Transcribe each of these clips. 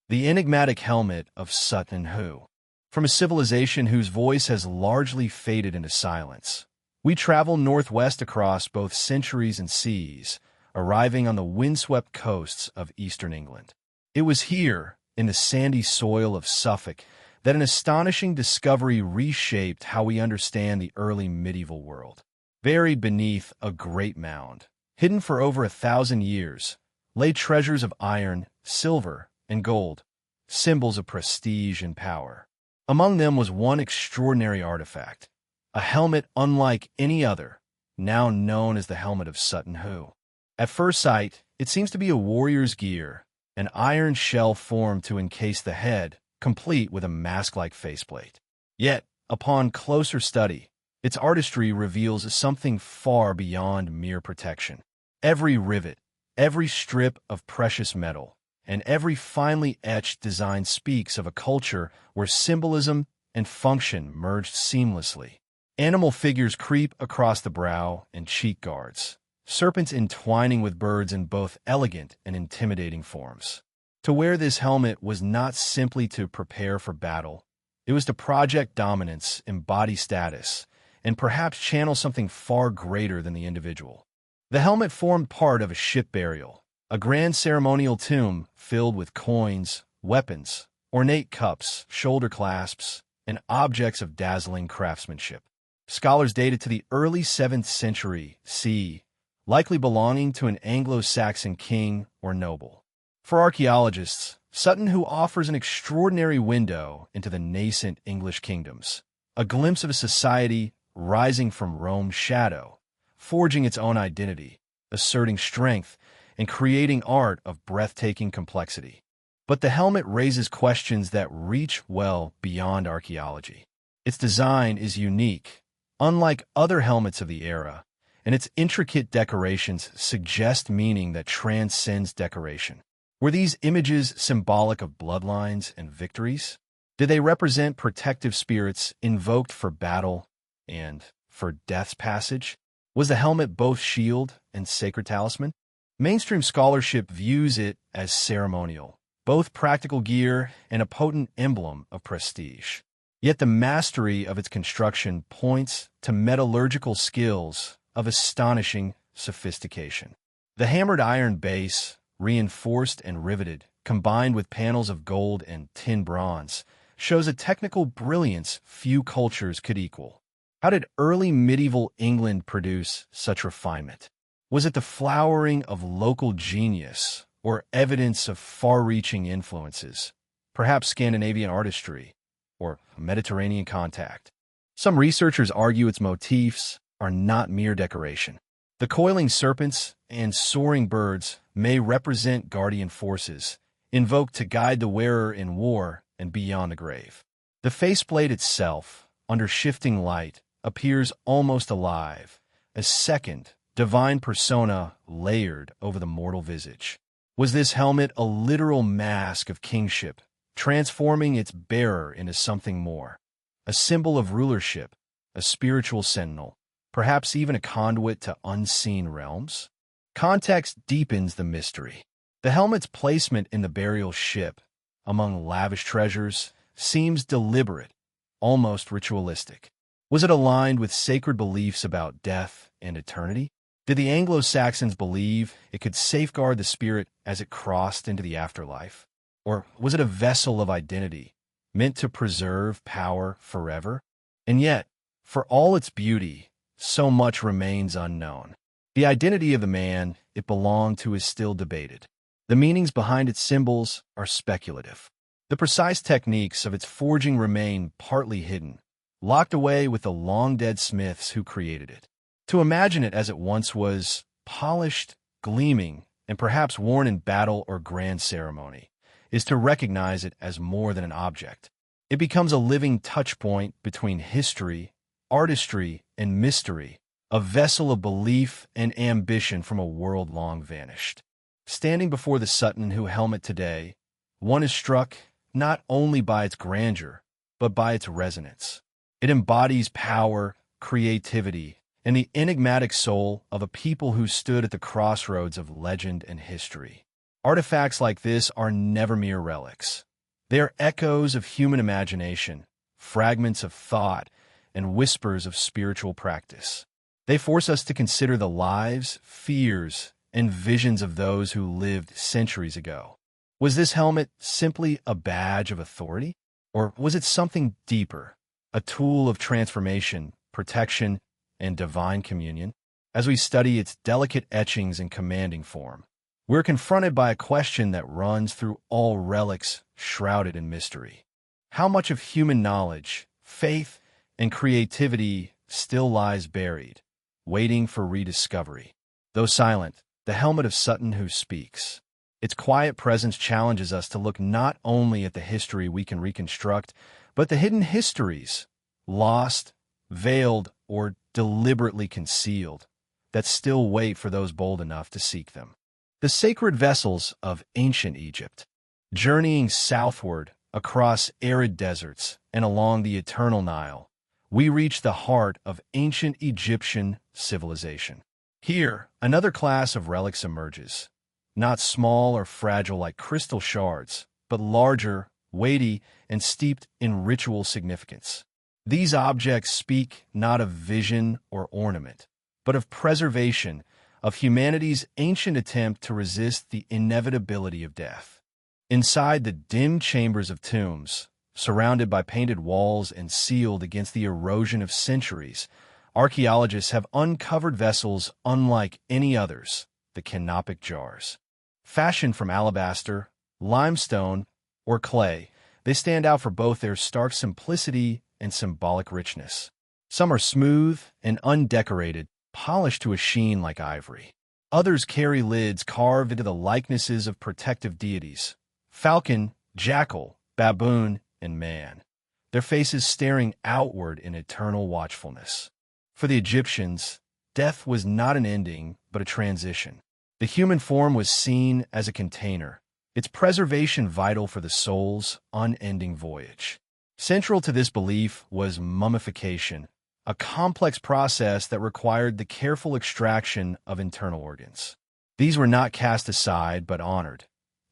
The enigmatic helmet of Sutton who. From a civilization whose voice has largely faded into silence, we travel northwest across both centuries and seas, arriving on the windswept coasts of eastern England. It was here, in the sandy soil of Suffolk, that an astonishing discovery reshaped how we understand the early medieval world. Buried beneath a great mound, hidden for over 1,000 years, lay treasures of iron, silver, and gold, symbols of prestige and power. Among them was one extraordinary artifact, a helmet unlike any other, now known as the helmet of Sutton Hoo. At first sight, it seems to be a warrior's gear, an iron shell formed to encase the head, complete with a mask-like faceplate. Yet, upon closer study, its artistry reveals something far beyond mere protection. Every rivet, every strip of precious metal, and every finely etched design speaks of a culture where symbolism and function merged seamlessly. Animal figures creep across the brow and cheek guards, serpents entwining with birds in both elegant and intimidating forms. To wear this helmet was not simply to prepare for battle. It was to project dominance, embody status, and perhaps channel something far greater than the individual. The helmet formed part of a ship burial, a grand ceremonial tomb filled with coins, weapons, ornate cups, shoulder clasps, and objects of dazzling craftsmanship. Scholars date it to the early 7th century CE, likely belonging to an Anglo-Saxon king or noble. For archaeologists, Sutton Hoo offers an extraordinary window into the nascent English kingdoms, a glimpse of a society rising from Rome's shadow, forging its own identity, asserting strength, and creating art of breathtaking complexity. But the helmet raises questions that reach well beyond archaeology. Its design is unique, unlike other helmets of the era, and its intricate decorations suggest meaning that transcends decoration. Were these images symbolic of bloodlines and victories? Did they represent protective spirits invoked for battle and for death's passage? Was the helmet both shield and sacred talisman? Mainstream scholarship views it as ceremonial, both practical gear and a potent emblem of prestige. Yet the mastery of its construction points to metallurgical skills of astonishing sophistication. The hammered iron base, reinforced and riveted, combined with panels of gold and tin bronze, shows a technical brilliance few cultures could equal. How did early medieval England produce such refinement? Was it the flowering of local genius or evidence of far-reaching influences, perhaps Scandinavian artistry or Mediterranean contact? Some researchers argue its motifs are not mere decoration. The coiling serpents and soaring birds may represent guardian forces, invoked to guide the wearer in war and beyond the grave. The faceplate itself, under shifting light, appears almost alive, a second, divine persona layered over the mortal visage. Was this helmet a literal mask of kingship, transforming its bearer into something more? A symbol of rulership, a spiritual sentinel, perhaps even a conduit to unseen realms? Context deepens the mystery. The helmet's placement in the burial ship, among lavish treasures, seems deliberate, almost ritualistic. Was it aligned with sacred beliefs about death and eternity? Did the Anglo-Saxons believe it could safeguard the spirit as it crossed into the afterlife? Or was it a vessel of identity, meant to preserve power forever? And yet, for all its beauty, so much remains unknown. The identity of the man it belonged to is still debated. The meanings behind its symbols are speculative. The precise techniques of its forging remain partly hidden, locked away with the long-dead smiths who created it. To imagine it as it once was, polished, gleaming, and perhaps worn in battle or grand ceremony, is to recognize it as more than an object. It becomes a living touchpoint between history, artistry, and mystery, a vessel of belief and ambition from a world long vanished. Standing before the Sutton Hoo helmet today, one is struck not only by its grandeur, but by its resonance. It embodies power, creativity, and the enigmatic soul of a people who stood at the crossroads of legend and history. Artifacts like this are never mere relics. They are echoes of human imagination, fragments of thought, and whispers of spiritual practice. They force us to consider the lives, fears, and visions of those who lived centuries ago. Was this helmet simply a badge of authority? Or was it something deeper, a tool of transformation, protection, and divine communion? As we study its delicate etchings and commanding form, we're confronted by a question that runs through all relics shrouded in mystery. How much of human knowledge, faith, and creativity still lies buried, waiting for rediscovery? Though silent, the helmet of Sutton who speaks. Its quiet presence challenges us to look not only at the history we can reconstruct, but the hidden histories, lost, veiled, or deliberately concealed, that still wait for those bold enough to seek them. The sacred vessels of ancient Egypt. Journeying southward across arid deserts and along the eternal Nile, we reach the heart of ancient Egyptian civilization. Here, another class of relics emerges, not small or fragile like crystal shards, but larger, weighty, and steeped in ritual significance. These objects speak not of vision or ornament, but of preservation, of humanity's ancient attempt to resist the inevitability of death. Inside the dim chambers of tombs, surrounded by painted walls and sealed against the erosion of centuries, archaeologists have uncovered vessels unlike any others, the canopic jars. Fashioned from alabaster, limestone, or clay, they stand out for both their stark simplicity and symbolic richness. Some are smooth and undecorated, polished to a sheen like ivory. Others carry lids carved into the likenesses of protective deities: falcon, jackal, baboon, and man, their faces staring outward in eternal watchfulness. For the Egyptians, death was not an ending, but a transition. The human form was seen as a container, its preservation vital for the soul's unending voyage. Central to this belief was mummification, a complex process that required the careful extraction of internal organs. These were not cast aside but honored,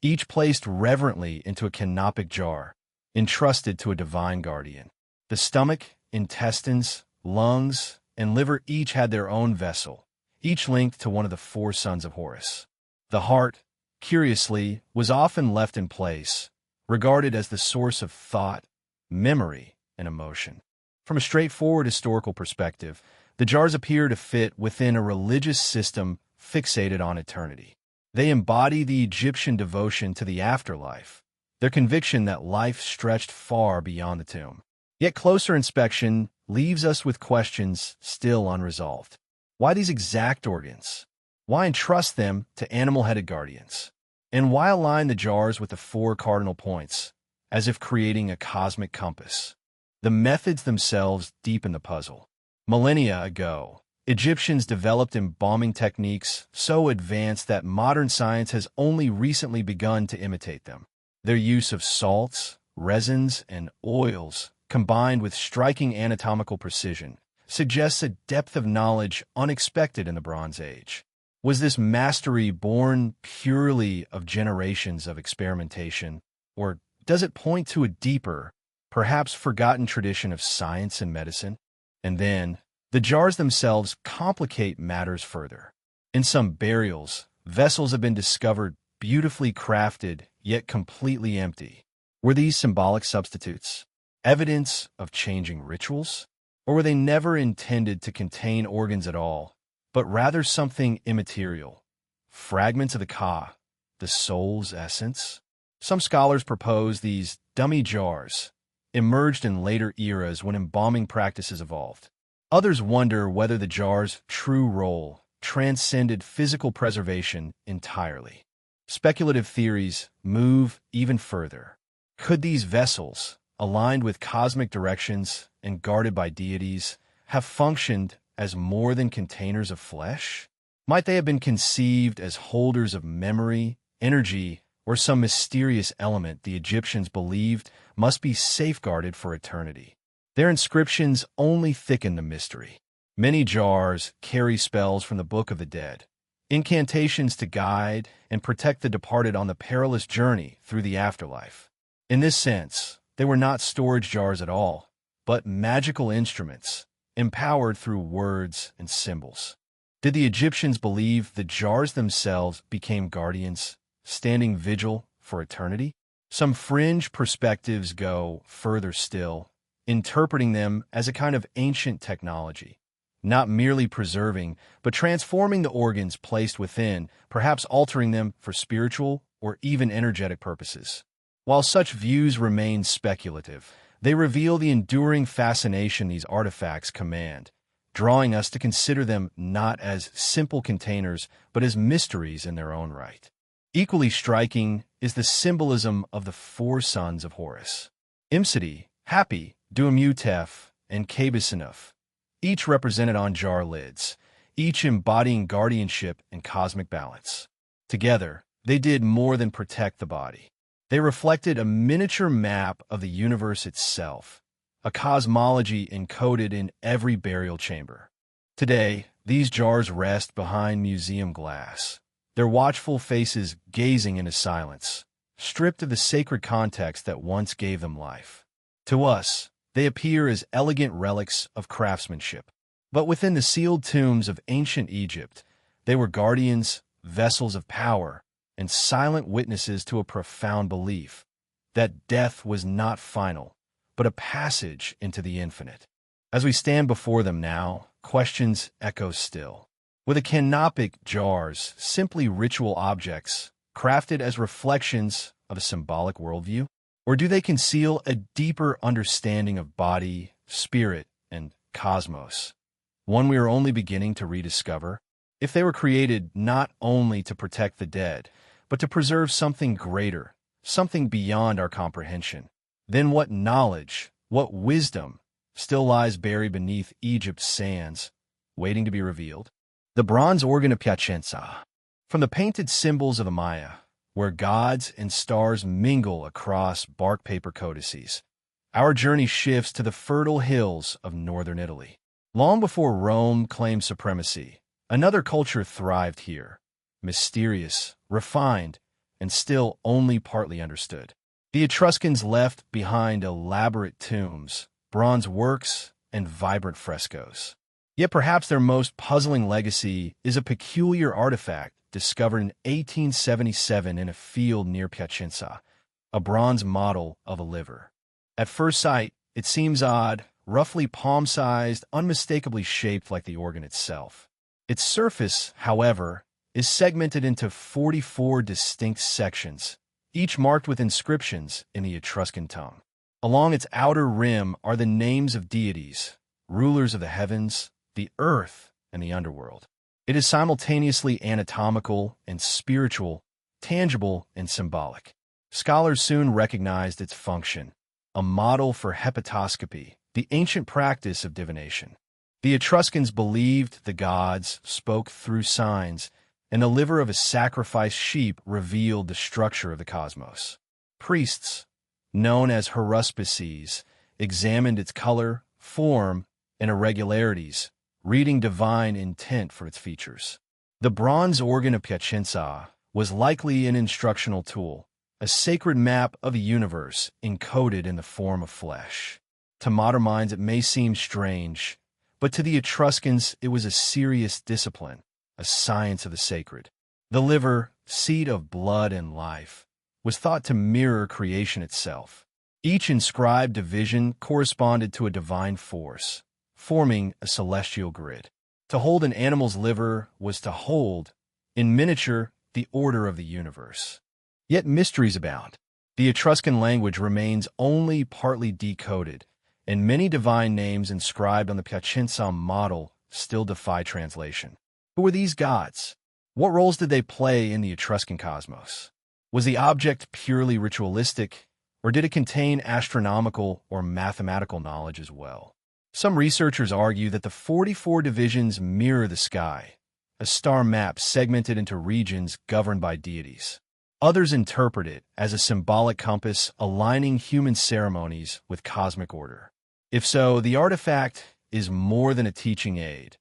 each placed reverently into a canopic jar, entrusted to a divine guardian. The stomach, intestines, lungs, and liver each had their own vessel, each linked to one of the four sons of Horus. The heart, curiously, was often left in place, regarded as the source of thought, memory, and emotion. From a straightforward historical perspective, the jars appear to fit within a religious system fixated on eternity. They embody the Egyptian devotion to the afterlife, their conviction that life stretched far beyond the tomb. Yet closer inspection leaves us with questions still unresolved. Why these exact organs? Why entrust them to animal-headed guardians? And why align the jars with the four cardinal points, as if creating a cosmic compass? The methods themselves deepen the puzzle. Millennia ago, Egyptians developed embalming techniques so advanced that modern science has only recently begun to imitate them. Their use of salts, resins, and oils, combined with striking anatomical precision, suggests a depth of knowledge unexpected in the Bronze Age. Was this mastery born purely of generations of experimentation, or does it point to a deeper, perhaps forgotten tradition of science and medicine? And then, the jars themselves complicate matters further. In some burials, vessels have been discovered beautifully crafted, yet completely empty. Were these symbolic substitutes? Evidence of changing rituals? Or were they never intended to contain organs at all, but rather something immaterial? Fragments of the ka, the soul's essence? Some scholars propose these dummy jars emerged in later eras when embalming practices evolved. Others wonder whether the jar's true role transcended physical preservation entirely. Speculative theories move even further. Could these vessels, aligned with cosmic directions and guarded by deities, have functioned as more than containers of flesh? Might they have been conceived as holders of memory, energy, or some mysterious element the Egyptians believed must be safeguarded for eternity? Their inscriptions only thicken the mystery. Many jars carry spells from the Book of the Dead, incantations to guide and protect the departed on the perilous journey through the afterlife. In this sense, they were not storage jars at all, but magical instruments, empowered through words and symbols. Did the Egyptians believe the jars themselves became guardians, standing vigil for eternity? Some fringe perspectives go further still, interpreting them as a kind of ancient technology, not merely preserving, but transforming the organs placed within, perhaps altering them for spiritual or even energetic purposes. While such views remain speculative, they reveal the enduring fascination these artifacts command, drawing us to consider them not as simple containers, but as mysteries in their own right. Equally striking is the symbolism of the four sons of Horus: Imsidi, Hapi, Duamutef, and Kabisinuf, each represented on jar lids, each embodying guardianship and cosmic balance. Together, they did more than protect the body. They reflected a miniature map of the universe itself, a cosmology encoded in every burial chamber. Today, these jars rest behind museum glass, their watchful faces gazing into silence, stripped of the sacred context that once gave them life. To us, they appear as elegant relics of craftsmanship. But within the sealed tombs of ancient Egypt, they were guardians, vessels of power, and silent witnesses to a profound belief that death was not final, but a passage into the infinite. As we stand before them now, questions echo still. Were the canopic jars simply ritual objects, crafted as reflections of a symbolic worldview? Or do they conceal a deeper understanding of body, spirit, and cosmos, one we are only beginning to rediscover? If they were created not only to protect the dead, but to preserve something greater, something beyond our comprehension, then what knowledge, what wisdom, still lies buried beneath Egypt's sands, waiting to be revealed? The Bronze Organ of Piacenza. From the painted symbols of the Maya, where gods and stars mingle across bark paper codices, our journey shifts to the fertile hills of northern Italy. Long before Rome claimed supremacy, another culture thrived here, mysterious, refined, and still only partly understood. The Etruscans left behind elaborate tombs, bronze works, and vibrant frescoes. Yet perhaps their most puzzling legacy is a peculiar artifact discovered in 1877 in a field near Piacenza, a bronze model of a liver. At first sight, it seems odd, roughly palm-sized, unmistakably shaped like the organ itself. Its surface, however, is segmented into 44 distinct sections, each marked with inscriptions in the Etruscan tongue. Along its outer rim are the names of deities, rulers of the heavens, the earth, and the underworld. It is simultaneously anatomical and spiritual, tangible and symbolic. Scholars soon recognized its function, a model for hepatoscopy, the ancient practice of divination. The Etruscans believed the gods spoke through signs, and the liver of a sacrificed sheep revealed the structure of the cosmos. Priests, known as haruspices, examined its color, form, and irregularities, reading divine intent for its features. The Bronze Organ of Piacenza was likely an instructional tool, a sacred map of the universe encoded in the form of flesh. To modern minds it may seem strange, but to the Etruscans it was a serious discipline, a science of the sacred. The liver, seat of blood and life, was thought to mirror creation itself. Each inscribed division corresponded to a divine force, forming a celestial grid. To hold an animal's liver was to hold, in miniature, the order of the universe. Yet mysteries abound. The Etruscan language remains only partly decoded, and many divine names inscribed on the Piacenza model still defy translation. Who were these gods? What roles did they play in the Etruscan cosmos? Was the object purely ritualistic, or did it contain astronomical or mathematical knowledge as well? Some researchers argue that the 44 divisions mirror the sky, a star map segmented into regions governed by deities. Others interpret it as a symbolic compass aligning human ceremonies with cosmic order. If so, the artifact is more than a teaching aid.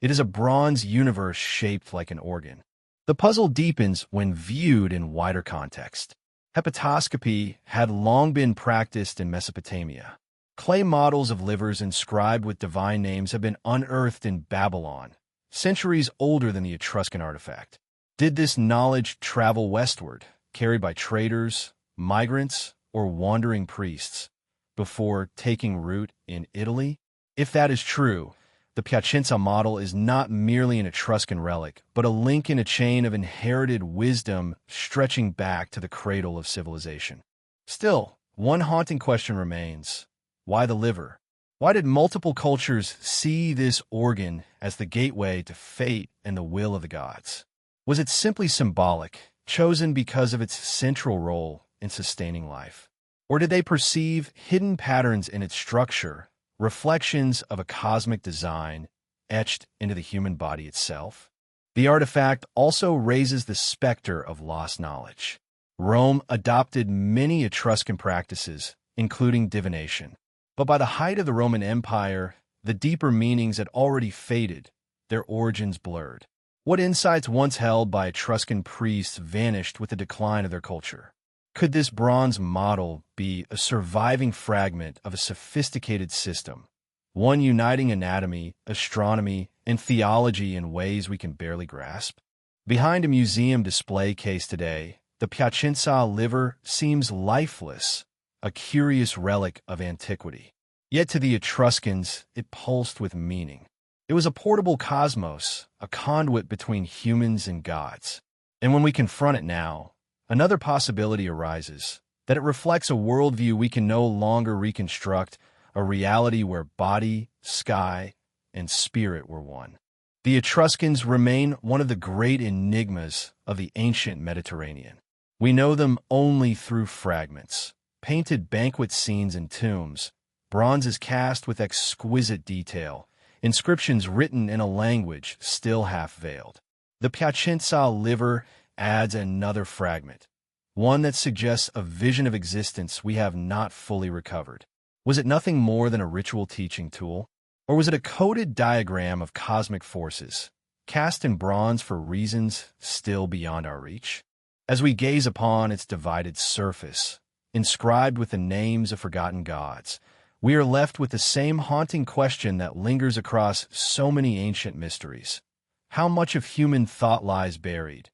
It is a bronze universe shaped like an organ. The puzzle deepens when viewed in wider context. Hepatoscopy had long been practiced in Mesopotamia. Clay models of livers inscribed with divine names have been unearthed in Babylon, centuries older than the Etruscan artifact. Did this knowledge travel westward, carried by traders, migrants, or wandering priests, before taking root in Italy? If that is true, the Piacenza model is not merely an Etruscan relic, but a link in a chain of inherited wisdom stretching back to the cradle of civilization. Still, one haunting question remains. Why the liver? Why did multiple cultures see this organ as the gateway to fate and the will of the gods? Was it simply symbolic, chosen because of its central role in sustaining life? Or did they perceive hidden patterns in its structure, reflections of a cosmic design etched into the human body itself? The artifact also raises the specter of lost knowledge. Rome adopted many Etruscan practices, including divination. But by the height of the Roman Empire, the deeper meanings had already faded, their origins blurred. What insights once held by Etruscan priests vanished with the decline of their culture? Could this bronze model be a surviving fragment of a sophisticated system, one uniting anatomy, astronomy, and theology in ways we can barely grasp? Behind a museum display case today, the Piacenza liver seems lifeless, a curious relic of antiquity. Yet to the Etruscans, it pulsed with meaning. It was a portable cosmos, a conduit between humans and gods. And when we confront it now, another possibility arises, that it reflects a worldview we can no longer reconstruct, a reality where body, sky, and spirit were one. The Etruscans remain one of the great enigmas of the ancient Mediterranean. We know them only through fragments, painted banquet scenes and tombs, bronzes cast with exquisite detail, inscriptions written in a language still half-veiled. The Piacenza liver adds another fragment, one that suggests a vision of existence we have not fully recovered. Was it nothing more than a ritual teaching tool? Or was it a coded diagram of cosmic forces, cast in bronze for reasons still beyond our reach? As we gaze upon its divided surface, inscribed with the names of forgotten gods, we are left with the same haunting question that lingers across so many ancient mysteries. How much of human thought lies buried,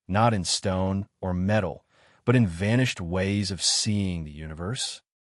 not in stone or metal, but in vanished ways of seeing the universe?